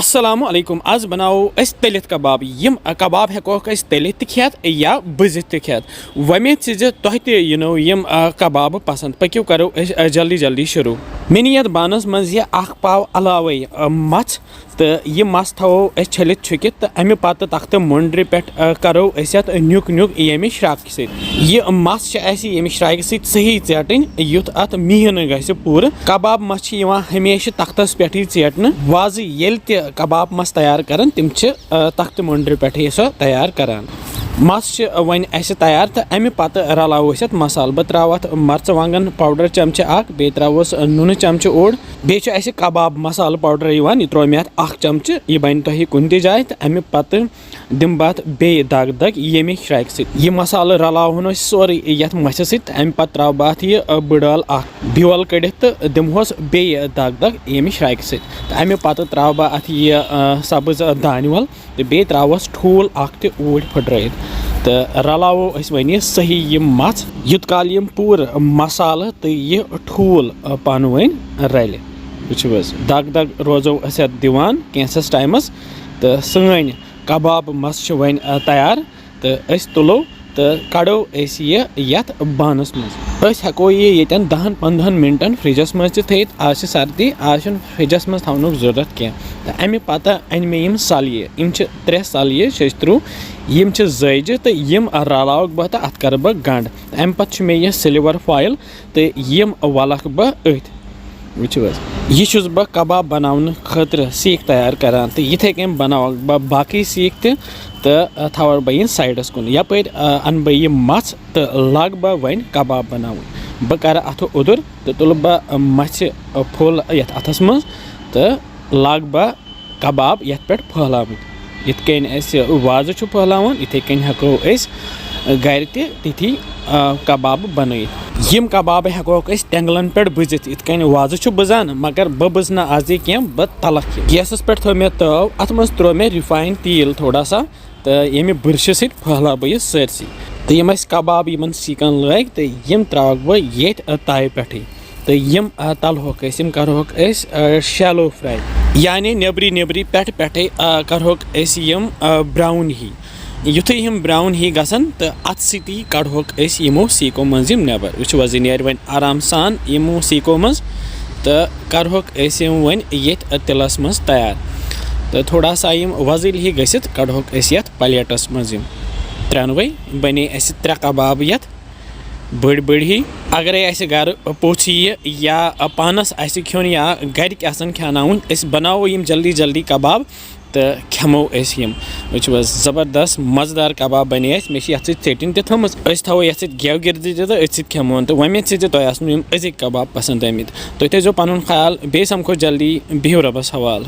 Assalamu alaikum. Az बनाओ अस तलित कबाब यम कबाब हेको अस तलित खेत या बजित खेत वमेद से तह यम कबाब पसंद पक्यो करो जल्दी जल्दी शुरू मेनी यत बानस मज यह पाव अलावे मछ तो यह मस थो छलित छुकित तो अमे पत तख्त मुंड्र पे करो नुक नुक यम श्राक सह मस यम श्राक सही चटन युथ अत मिहन ग पूर कबाब मस हमेशा तख्तस पे चेटन वाज ये कबाब मस तैयार करान तिम तख्त मुंड्र पे सो तैयार करान मस वन तैयार तो अमे पत रलाव मसाल बह त्राव मर्चवांगन पाउडर चमच बे त्रावस नून चमच ओड़ बे कबाब मसाल पाउडर यह त्रो मे अख चमच यह बन तुह कुन जाए तो अमे पत दिम बह बे दग दग यमे श्राक सह मसाल रलावन सोरे ये मस समे पत त्राव बह यह बड़ाल ब्योल कड़ित तो दिमहोस बे दग दग यमे श्राक सह तो अमे पत त्राव बह अत यह सब्ज दान वल तो बे त्रावस ठूल अख ओड़ फुट तो रलावो वन सही यह मच युत काल यम पूर मसाल तो यह ठूल पान वन रल वो दग दग रोजो दिवान कैंसस टाइमस तो सन कबाब मस वन तैयार तो तुलो तो कड़ो यथ बानस मज हेको ये 10-15 मिनटन फ्रिजस मज थी आज सर्दी आज फ्रिजस मज थवन जरूरत क्या तो अमे पत अन मे यम सलिए यम 3 सलिए शत्रु यम जज तो यम रलाव बह तो अत कर बह गंड अमे पत मे यह सिल्वर फॉइल तो यम वलख बह अथ वो यह बह कबाब बनाने खतर सीख तैयार करान तो इथे कन बनाव बह बाकी सीख तो थव बह साइडस कुन यपर अन बह यह मछ तो लग बह वन कबाब बनाव बह कर अथ उदर तो तुल बह मछ फुल ये अथस मज तो लग बह कबाब ये पे फहलाव इत कन वाज फहलावन इथे कन हेको गर तिथि कबाब बन यम कबाब हेको तेंगलन पे बुजित इत कन वाज बुजान मगर बह बुज ना आज क्या बह तलख गैसस पे थो मे तव अत मज त्रो मे रिफाइन तेल थोड़ा सा तो ये बुरश सह फहला बह यह सरसी तो यम कबाब इन सीकन लग तो यम त्राव बह ये ताय पे तो यम तलहोक यम करहोक शैलो फ्राई यानी नेबरी नेबरी पे करहोक यम ब्राउन ही युथ यम ब्राउन ही गसन तो अत सी कड़होक यमो सीको मज नबर वो नीर वन आराम सान यमो सीको मज तो करहोक वन ये तिलस मज तैयार तो थोड़ा सा यम वजिल ही गसित कड़होक ये प्लेटस मज त्रेनवे बने 3 कबाब ये बड़ बड़ ही अगर घर पोछ या पानस खोन या गर खेनावन बनावो यम जल्दी जल्दी कबाब तो खेमो यम वो ज़बरदस्त मज़ेदार कबाब बने मे चटन तम थो ये गेव गिर्द तो खेमो तो वमेद तुम अजिक कबाब पसंद आमत तुम थो पुन ख्याल बे समखो जल्दी बिहु रबस हवाल।